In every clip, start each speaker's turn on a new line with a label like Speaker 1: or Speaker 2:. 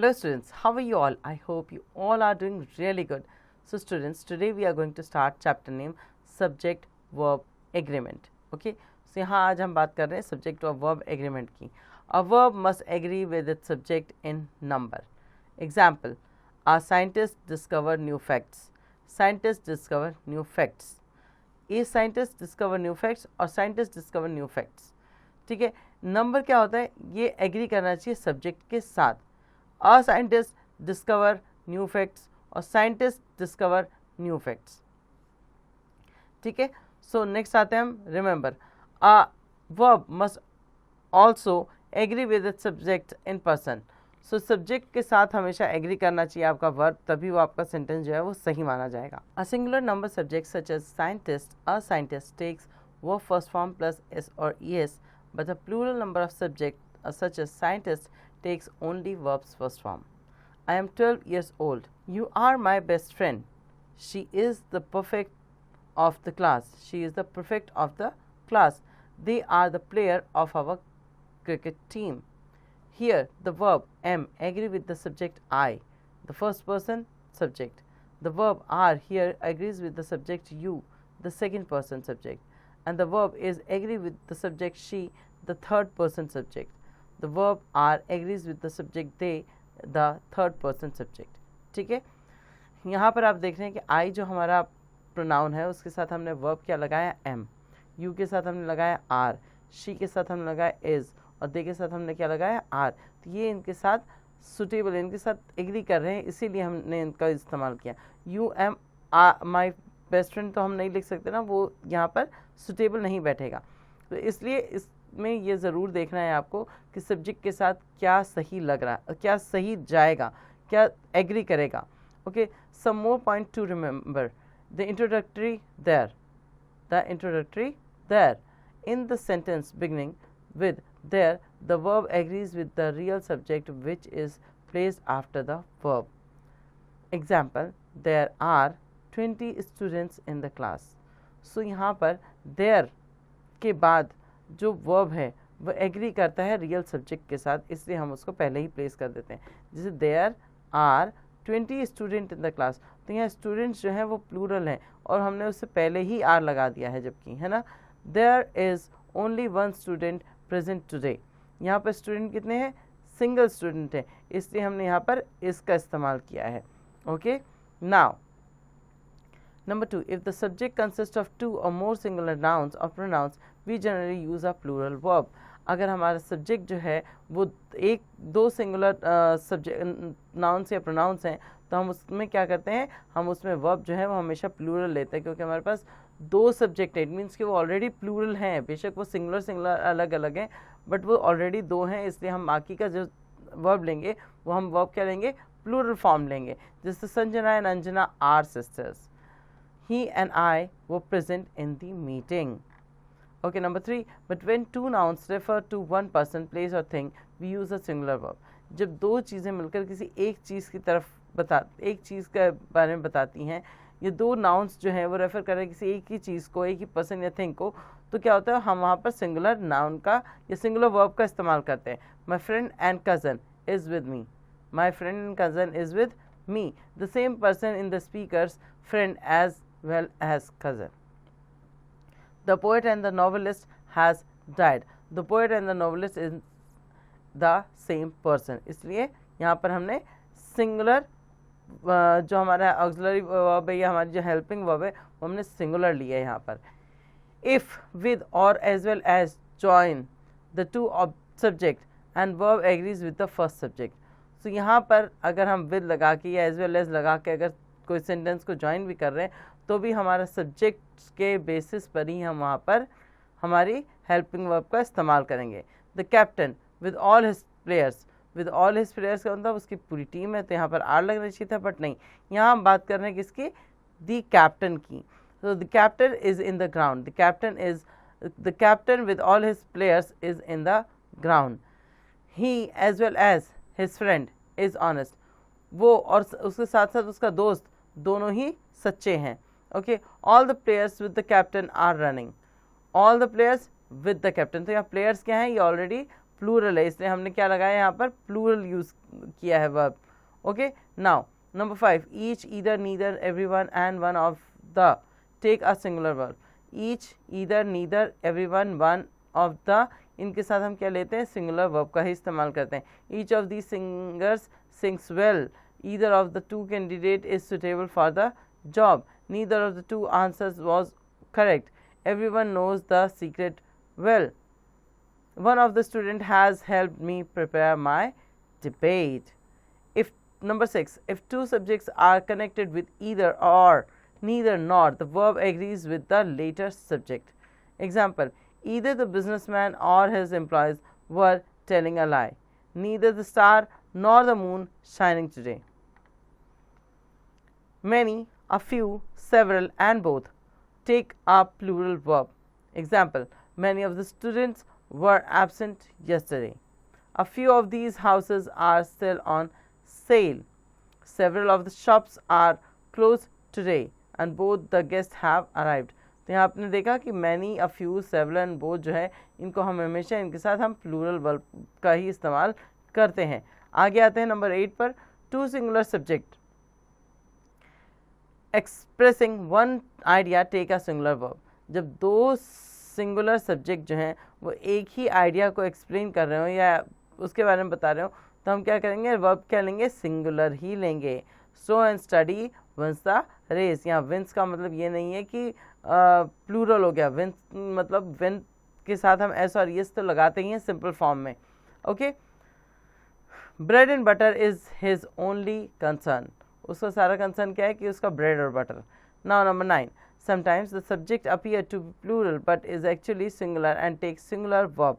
Speaker 1: Hello students, how are you all? I hope you all are doing really good. So students, today we are going to start chapter name subject verb agreement. Okay, so यहाँ आज हम बात कर रहे हैं subject और verb agreement की. A verb must agree with its subject in number. Example, a scientist discovered new facts. Scientists discover new facts. ये scientists discover new facts और scientists discover new facts. ठीक है, नंबर क्या होता है, ये एग्री करना चाहिए सब्जेक्ट के साथ. A scientist discover new facts और साइंटिस्ट डिस्कवर न्यू फैक्ट्स. ठीक है, सो नेक्स्ट आते हैं हम. Remember, a verb must also agree with its subject in person. So subject के साथ हमेशा एग्री करना चाहिए आपका वर्ब, तभी वो आपका सेंटेंस जो है वो सही माना जाएगा. A singular number subject such as scientist, a scientist takes verb first form plus S और ES, but a plural number of subjects such as scientist takes only verbs first form. I am 12 years old. You are my best friend. She is the prefect of the class. She is the prefect of the class. They are the player of our cricket team. Here the verb am agree with the subject I, the first person subject. The verb are here agrees with the subject you, the second person subject. And the verb is agree with the subject she, the third person subject. The verb are agrees with the subject they, the third person subject. ठीक है, यहाँ पर आप देख रहे हैं कि I जो हमारा प्रोनाउन है उसके साथ हमने verb क्या लगाया am, you के साथ हमने लगाया are, she के साथ हमने लगाया is और they के साथ हमने क्या लगाया are. तो ये इनके साथ सुटेबल, इनके साथ एग्री कर रहे हैं, इसीलिए हमने इनका इस्तेमाल किया. You am my best friend तो हम नहीं लिख सकते ना, वो यहाँ पर सुटेबल नहीं बैठेगा. तो इसलिए इसमें ये ज़रूर देखना है आपको कि सब्जेक्ट के साथ क्या सही लग रहा है, क्या सही जाएगा, क्या एग्री करेगा. Okay, some more point to remember. The introductory there in the sentence beginning with there the verb agrees with the real subject which is placed after the verb. Example, there are 20 students in the class. So यहाँ पर there के बाद जो verb है वो agree करता है real subject के साथ, इसलिए हम उसको पहले ही प्लेस कर देते हैं. जैसे there are 20 student in the class, तो यहाँ स्टूडेंट्स जो हैं वो प्लूरल हैं और हमने उससे पहले ही आर लगा दिया है, जबकि है ना. There is only one student present today. यहाँ पर स्टूडेंट कितने हैं, सिंगल स्टूडेंट है, इसलिए हमने यहाँ पर इसका इस्तेमाल किया है. Okay, now Number 2, if the subject consists of two or more singular nouns or pronouns, we generally use a plural verb. अगर हमारा सब्जेक्ट जो है वो एक दो सिंगुलर सब्जेक्ट नाउन्स या प्रोनाउंस हैं, तो हम उसमें क्या करते हैं, हम उसमें वर्ब जो है वो हमेशा प्लूरल लेते हैं, क्योंकि हमारे पास दो सब्जेक्ट है. इट मीन्स कि वो ऑलरेडी प्लूरल हैं, बेशक वो सिंगुलर अलग अलग हैं, बट वो ऑलरेडी दो हैं, इसलिए हम बाकी का जो वर्ब लेंगे वो हम वर्ब क्या लेंगे, प्लूरल फॉर्म लेंगे. जैसे Sanjana and Anjana are sisters. He and I were present in the meeting. Okay, number 3, but when two nouns refer to one person, place or thing, we use a singular verb. जब दो चीज़ें मिलकर किसी एक चीज़ की तरफ एक चीज़ के बारे में बताती हैं, ये दो नाउन्स जो हैं वो रेफर कर रहे हैं किसी एक ही चीज़ को, एक ही पर्सन या थिंग को, तो क्या होता है, हम वहाँ पर सिंगुलर नाउन का या सिंगुलर वर्ब का इस्तेमाल करते हैं. My friend and cousin is with me. My friend and cousin is with me. The same person in the speaker's friend as well as cousin. The poet and the novelist has died. The poet and the novelist is the same person. इसलिए यहाँ पर हमने singular जो हमारा auxiliary verb है या हमारी जो हेल्पिंग वर्ब है वो हमने सिंगुलर लिया है यहाँ पर. If, with or as well as join the two subject and verb agrees with the first subject. So यहाँ पर अगर हम with लगा के या as well as लगा के अगर कोई सेंटेंस को ज्वाइन भी कर रहे हैं, तो भी हमारा सब्जेक्ट के बेसिस पर ही हम वहाँ पर हमारी हेल्पिंग वर्ब का इस्तेमाल करेंगे. The captain with all his players. With all his players का मतलब उसकी पूरी टीम है, तो यहाँ पर आर लगना चाहिए था, बट नहीं, यहाँ हम बात कर रहे हैं किसकी, द कैप्टन की. तो the captain is in the ground. The captain with all his players is in the ground. He as well as his friend is honest. वो और उसके साथ साथ उसका दोस्त दोनों ही सच्चे हैं. Okay, all the players with the captain are running. All the players with the captain, तो यहाँ प्लेयर्स क्या हैं, ये ऑलरेडी प्लूरल है, इसलिए हमने क्या लगाया यहाँ पर, प्लूरल यूज किया है verb. Okay, now number 5, each, either, neither, everyone and one of the. Take a singular verb. Each, either, neither, everyone, one of the, इनके साथ हम क्या लेते हैं, सिंगुलर वर्ब का ही इस्तेमाल करते हैं. Each of the singers sings well. Either of the two candidate is suitable for the job. Neither of the two answers was correct. Everyone knows the secret well. One of the student has helped me prepare my debate. If number 6, if two subjects are connected with either or, neither nor, the verb agrees with the later subject. Example, either the businessman or his employees were telling a lie. Neither the star nor the moon shining today. Many, a few, several, and both. Take a plural verb. Example, many of the students were absent yesterday. A few of these houses are still on sale. Several of the shops are closed today and both the guests have arrived. तो यहाँ आपने देखा कि many, a few, several and both जो है, इनको हम हमेशा इनके साथ हम plural verb का ही इस्तेमाल करते हैं. आगे आते हैं नंबर 8 पर. Two singular subject expressing one idea take a singular verb. जब दो सिंगुलर सब्जेक्ट जो हैं वो एक ही आइडिया को एक्सप्लेन कर रहे हो या उसके बारे में बता रहे हो, तो हम क्या करेंगे, वर्ब क्या लेंगे, सिंगुलर ही लेंगे. Slow and steady wins the race. यहाँ विंस का मतलब ये नहीं है कि प्लूरल हो गया. विंस मतलब विन के साथ हम एस और यस तो लगाते ही हैं सिंपल फॉर्म में. Okay, bread and butter is his only concern. उसका सारा कंसर्न क्या है कि उसका ब्रेड और butter. Now number 9, sometimes the subject appear to be plural but is actually singular and takes singular verb.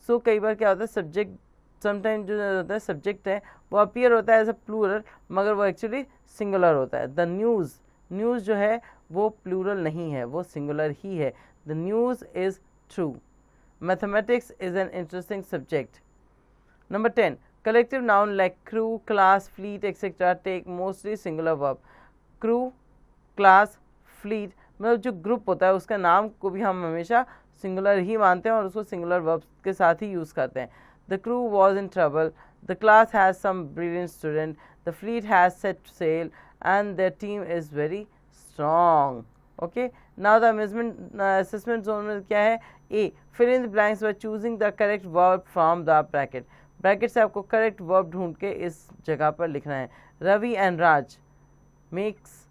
Speaker 1: So कई बार क्या होता है, सब्जेक्ट समटाइम जो होता है सब्जेक्ट है वो अपीयर होता है एज अ प्लूरल मगर वो एक्चुअली सिंगुलर होता है. द न्यूज़, न्यूज़ जो है वो प्लूरल नहीं है, वो सिंगुलर ही है. The news is true. Mathematics is an interesting subject. Number 10, collective noun like crew, class, fleet, etc. take mostly singular verb. crew, class, fleet मतलब जो ग्रुप होता है उसका नाम को भी हम हमेशा सिंगुलर ही मानते हैं और उसको सिंगुलर वर्ब के साथ ही यूज़ करते हैं. The crew was in trouble. The class has some brilliant student. The fleet has set sail and the team is very strong. Okay, now the assessment zone में क्या है, A, fill in the blanks by choosing the correct verb from the bracket. Bracket से आपको correct verb ढूंढ के इस जगह पर लिखना है. रवि एंड राज मेक्स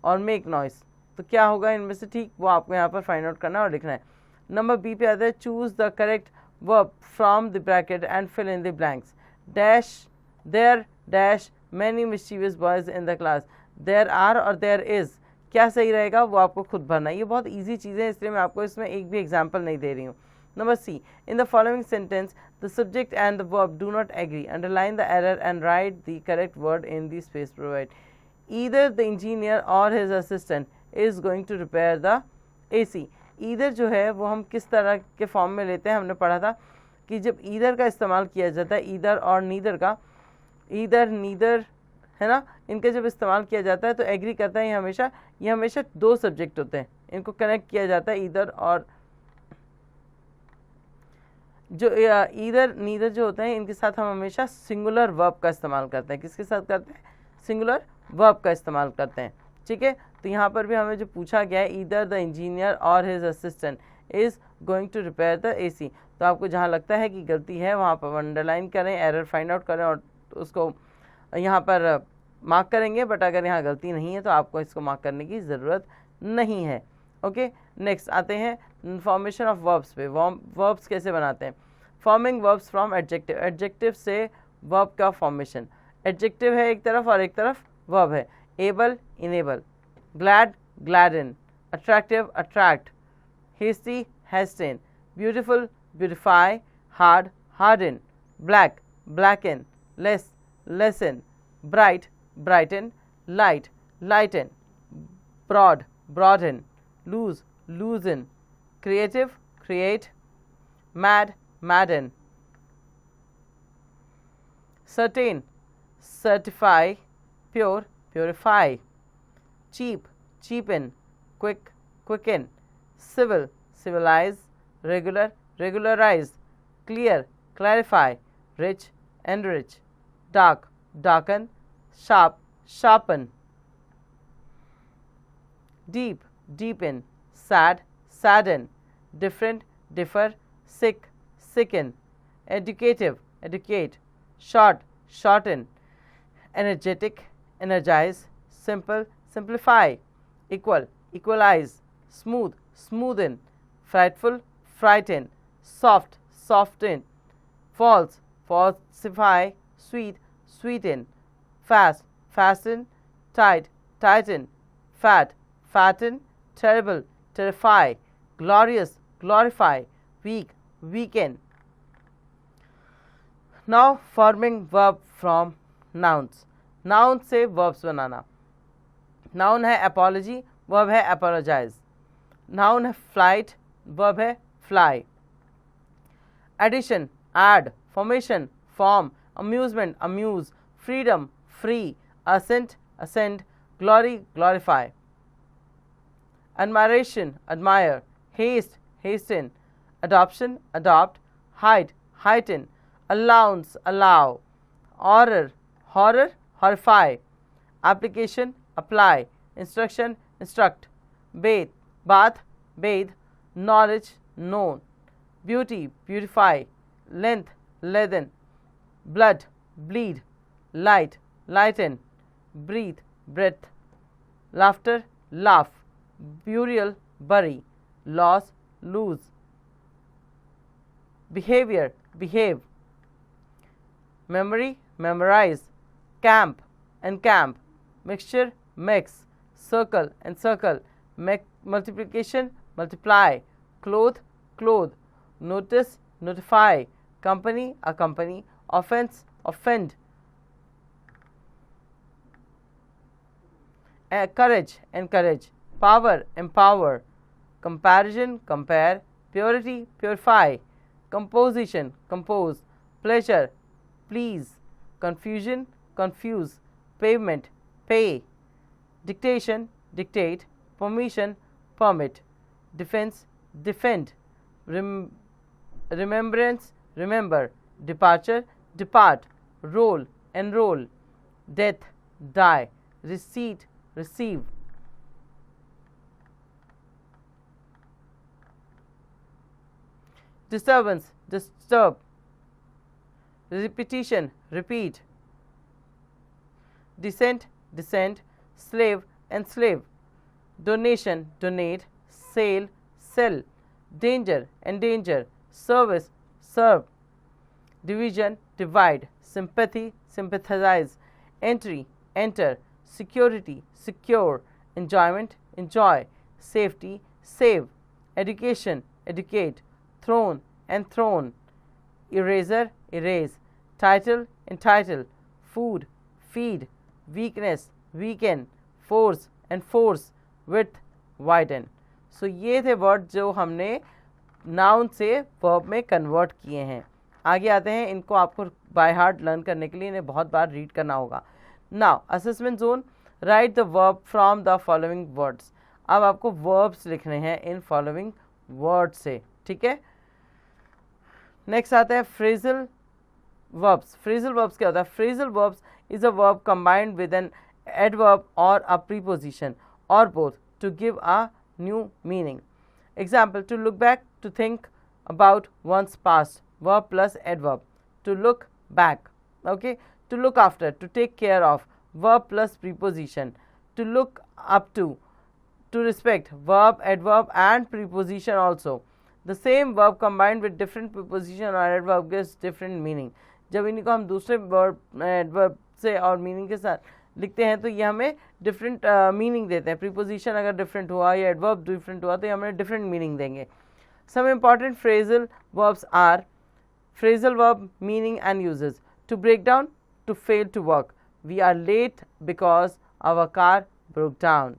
Speaker 1: और मेक नॉइस. तो क्या होगा इनमें से ठीक, वो आपको यहाँ पर फाइंड आउट करना और लिखना है. नंबर बी पे आता है, choose the correct verb from the bracket and fill in the blanks. Dash, there dash many mischievous boys in the class. There are और देयर इज क्या सही रहेगा वो आपको खुद भरना है. ये बहुत ईजी चीज़ें हैं इसलिए मैं आपको इसमें एक भी एग्जाम्पल नहीं दे रही हूँ. Number C, in the following sentence the subject and the verb do not agree. Underline the error and write the correct word in the space provide. Either the engineer और his assistant is going to repair the AC. Either जो है वो हम किस तरह के form में लेते हैं, हमने पढ़ा था कि जब ईदर का इस्तेमाल किया जाता है, ईदर और नीदर का, ईदर नीदर है ना, इनका जब इस्तेमाल किया जाता है तो एग्री करता है ये हमेशा दो सब्जेक्ट होते हैं, इनको कनेक्ट किया जाता है ईदर और जो ईदर नीदर जो होते हैं इनके साथ हम हमेशा सिंगुलर वर्ब का इस्तेमाल करते हैं. किसके साथ करते हैं, सिंगुलर वर्ब का इस्तेमाल करते हैं. ठीक है, तो यहाँ पर भी हमें जो पूछा गया है, ईदर द इंजीनियर और his assistant is going to repair the AC. तो आपको जहाँ लगता है कि गलती है वहाँ पर अंडरलाइन करें, एरर फाइंड आउट करें और उसको यहाँ पर मार्क करेंगे. बट अगर यहाँ गलती नहीं है तो आपको इसको मार्क करने की ज़रूरत नहीं है. ओके, नेक्स्ट आते हैं फॉर्मेशन ऑफ वर्ब्स पे. वर्ब्स कैसे बनाते हैं, forming verbs from adjective. Adjective से वर्ब का फॉर्मेशन. एडजेक्टिव है एक तरफ और एक तरफ वर्ब है. Able, enable. glad, gladden. Attractive, attract. Hasty, hasten. Beautiful, beautify. Hard, harden. Black, blacken. Less, lessen. Bright, brighten. Light, lighten. Broad, broaden. Loose, loosen. Creative, create. Mad, madden. Certain, certify. Pure, purify. Cheap, cheapen. Quick, quicken. Civil, civilize. Regular, regularize. Clear, clarify, rich, enrich, dark, darken, sharp, sharpen, deep, deepen, sad, sadden, different, differ, sick, sicken, educative, educate, short, shorten, energetic, energize, simple, simplify, equal, equalize, smooth, smoothen, frightful, frighten, soft, soften, false, falsify, sweet, sweeten, fast, fasten, tight, tighten, fat, fatten, terrible, terrify, glorious, glorify, weak, weaken. Now forming verb from nouns. Noun से verbs बनाना. Noun है apology, verb है apologize. Noun है flight, verb है fly. Addition, add. Formation, form. Amusement, amuse. Freedom, free. Ascent, ascend. Glory, glorify. Admiration, admire. Haste, hasten. Adoption, adopt. Height, heighten. Allowance, allow. Horror, horror, horrify. Application, apply. Instruction, instruct. Bathe, bath, bathe. Knowledge, known. Beauty, beautify. Length, lengthen. Blood, bleed. Light, lighten. Breathe, breath. Laughter, laugh. Burial, bury. Loss, lose. Behavior, behave. Memory, memorize. Camp, encamp. Mixture, mix. Circle, encircle. Multiplication, multiply. Clothe, clothe. Notice, notify. Company, accompany. Offense, offend. Courage, encourage. Power, empower. Comparison, compare. Purity, purify. Composition, compose. Pleasure, please. Confusion, confuse. Pavement, pay. Dictation, dictate. Permission, permit. Defense, defend. Remembrance, remember. Departure, depart. Roll, enroll. Death, die. Receipt, receive. Disturbance, disturb. Repetition, repeat. Descent, descend. Slave, enslave. Donation, donate. Sale, sell. Danger, endanger. Service, serve. Division, divide. Sympathy, sympathize. Entry, enter. Security, secure. Enjoyment, enjoy. Safety, save. Education, educate. Throne, enthrone. Eraser, erase. Title, entitle. Food, feed. Weakness, weaken. Force, enforce. Width, widen. सो ये थे word जो हमने noun से verb में convert किए हैं. आगे आते हैं, इनको आपको बाय हार्ट लर्न करने के लिए इन्हें बहुत बार रीड करना होगा. Now assessment zone, right the verb from the following words. अब आपको वर्ब्स लिखने हैं इन फॉलोइंग वर्ड से, ठीक है. नेक्स्ट आता है फ्रेजल वर्ब्स. फ्रेजल वर्ब्स क्या होता है? Phrasal verbs is a verb combined with an adverb और अ प्रीपोजिशन और both to give a new meaning. Example, to look back, to think about one's past, verb plus adverb. To look back, okay. To look after, to take care of, verb plus preposition. To look up to respect, verb, adverb and preposition also. The same verb combined with different preposition or adverb gives different meaning. जब इनको हम दूसरे verb, adverb से और meaning के साथ लिखते हैं तो ये हमें different meaning देते हैं. preposition अगर different हुआ या adverb different हुआ तो ये हमें different meaning देंगे. Some important phrasal verbs are phrasal verb meaning and uses. To break down, to fail to work. We are late because our car broke down.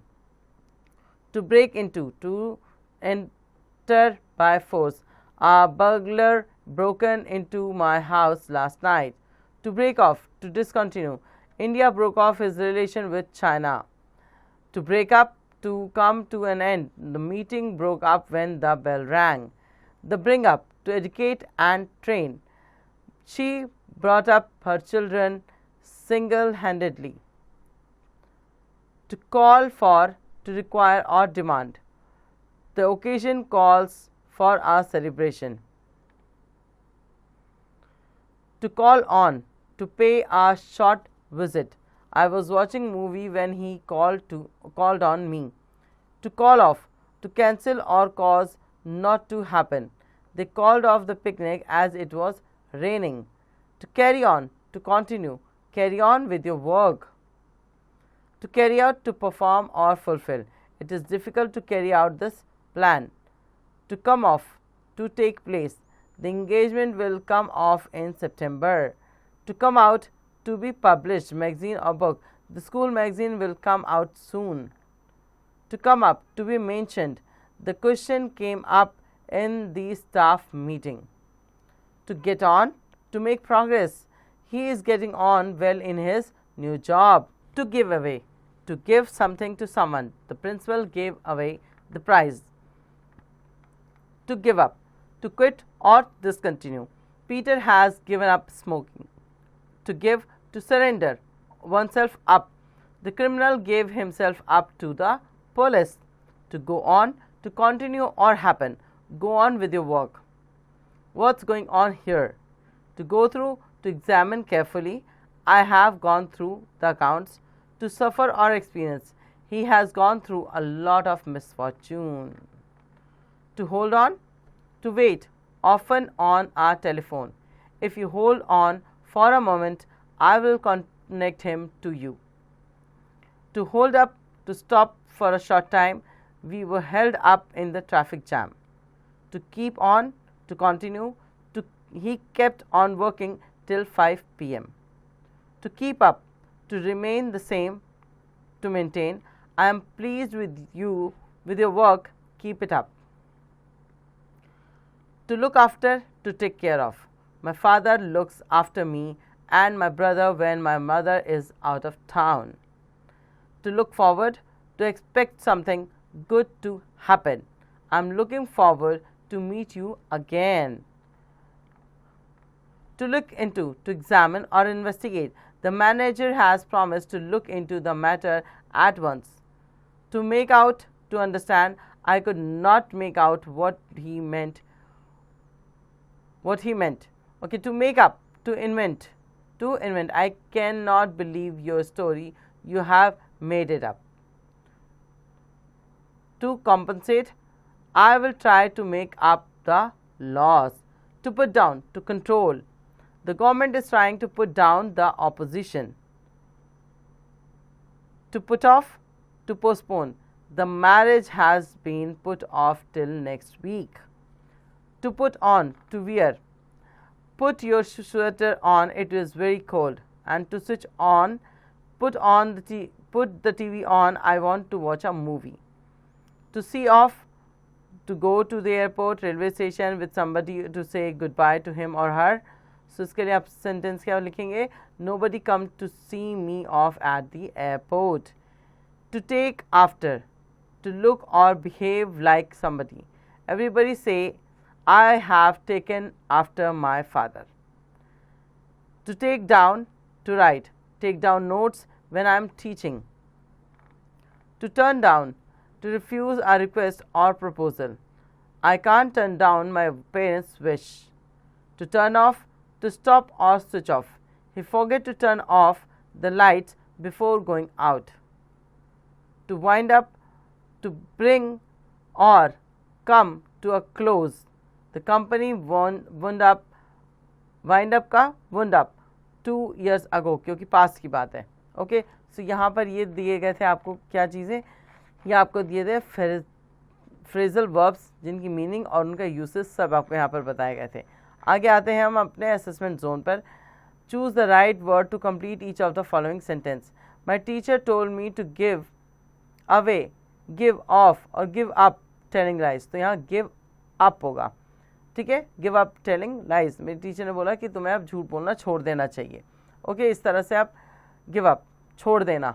Speaker 1: To break into, to enter by force. A burglar broken into my house last night. To break off, to discontinue. India broke off his relation with China. To break up, to come to an end. The meeting broke up when the bell rang. The bring up, to educate and train. She brought up her children single-handedly. To call for, to require or demand. The occasion calls for a celebration. To call on, to pay a short visit. I was watching movie when he called on me. To call off, to cancel or cause not to happen. They called off the picnic as it was raining. To carry on, to continue, carry on with your work. To carry out, to perform or fulfill. It is difficult to carry out this plan. To come off, to take place. The engagement will come off in September. To come out, to be published, magazine or book. The school magazine will come out soon. To come up, to be mentioned. The question came up in the staff meeting. To get on, to make progress. He is getting on well in his new job. To give away, to give something to someone. The principal gave away the prize. To give up, to quit or discontinue. Peter has given up smoking. To give, to surrender oneself up. The criminal gave himself up to the police. To go on, to continue or happen. Go on with your work. What's going on here? To go through, to examine carefully. I have gone through the accounts. To suffer or experience. He has gone through a lot of misfortune. To hold on, to wait, often on our telephone. If you hold on for a moment, I will connect him to you. To hold up, to stop for a short time. We were held up in the traffic jam. To keep on, to continue. He kept on working till 5 p.m. To keep up, to remain the same, to maintain. I am pleased with you, with your work, keep it up. To look after, to take care of. My father looks after me and my brother when my mother is out of town. To look forward, to expect something good to happen. I am looking forward to meet you again. To look into, to examine or investigate. The manager has promised to look into the matter at once. To make out, to understand. I could not make out what he meant. Okay, to make up, to invent. I cannot believe your story. You have made it up. To compensate. I will try to make up the loss. To put down, to control. The government is trying to put down the opposition. To put off, to postpone. The marriage has been put off till next week. To put on, to wear. Put your sweater on, it is very cold. And to switch on, put the TV on, I want to watch a movie. To see off, to go to the airport, railway station with somebody to say goodbye to him or her. So इसके लिए आप sentence क्या लिखेंगे? Nobody come to see me off at the airport. To take after, to look or behave like somebody. Everybody say, I have taken after my father. To take down, to write. Take down notes when I am teaching. To turn down, to refuse a request or proposal. I can't turn down my parents' wish. To turn off, to stop or switch off. He forget to turn off the lights before going out. To wind up, to bring or come to a close. The company wound up का wound up 2 years ago क्योंकि पास की बात है. Okay, सो यहाँ पर ये दिए गए थे आपको क्या चीज़ें, ये आपको दिए थे फ्रेजल वर्ब्स जिनकी मीनिंग और उनका यूसेज सब आपको यहाँ पर बताए गए थे. आगे आते हैं हम अपने असेसमेंट जोन पर. Choose the right word to complete each of the following sentence. My teacher told me to give away, give off और गिव अप टेलिंग लाइज. तो यहाँ गिव अप होगा, ठीक है. गिव अप टेलिंग लाइज, मेरी टीचर ने बोला कि तुम्हें अब झूठ बोलना छोड़ देना चाहिए. ओके, इस तरह से आप गिव अप, छोड़ देना.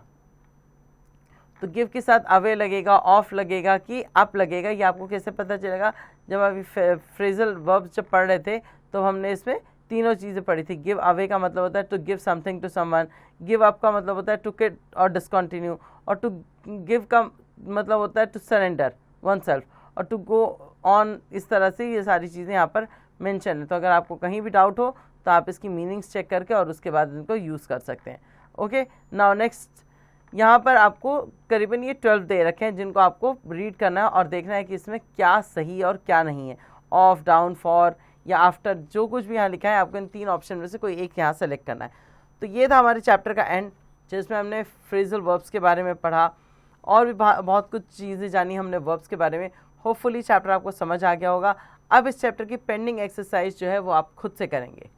Speaker 1: तो गिव के साथ अवे लगेगा, ऑफ लगेगा कि अप लगेगा. ये आपको कैसे पता चलेगा? जब अभी फ्रेजल वर्ब्स जब पढ़ रहे थे तो हमने इसमें तीनों चीज़ें पढ़ी थी। गिव अवे का मतलब होता है to give something to someone, give up का मतलब होता है टू क्विट और डिसकंटिन्यू, और टू गिव का मतलब होता है टू सरेंडर वन सेल्फ, और टू गो ऑन। इस तरह से ये सारी चीज़ें यहाँ पर मेंशन है। तो अगर आपको कहीं भी डाउट हो तो आप इसकी मीनिंग्स चेक करके और उसके बाद इनको यूज़ कर सकते हैं। ओके, नाउ नेक्स्ट, यहाँ पर आपको करीबन ये 12 दे रखे हैं जिनको आपको रीड करना है और देखना है कि इसमें क्या सही और क्या नहीं है। ऑफ, डाउन, फॉर या आफ्टर, जो कुछ भी यहाँ लिखा है आपको इन 3 ऑप्शन में से कोई एक यहाँ सेलेक्ट करना है। तो ये था हमारे चैप्टर का एंड, जिसमें हमने फ्रेजल वर्ब्स के बारे में पढ़ा और भी बहुत कुछ चीज़ें जानी हमने वर्ब्स के बारे में। होपफुली चैप्टर आपको समझ आ गया होगा। अब इस चैप्टर की पेंडिंग एक्सरसाइज जो है वो आप खुद से करेंगे।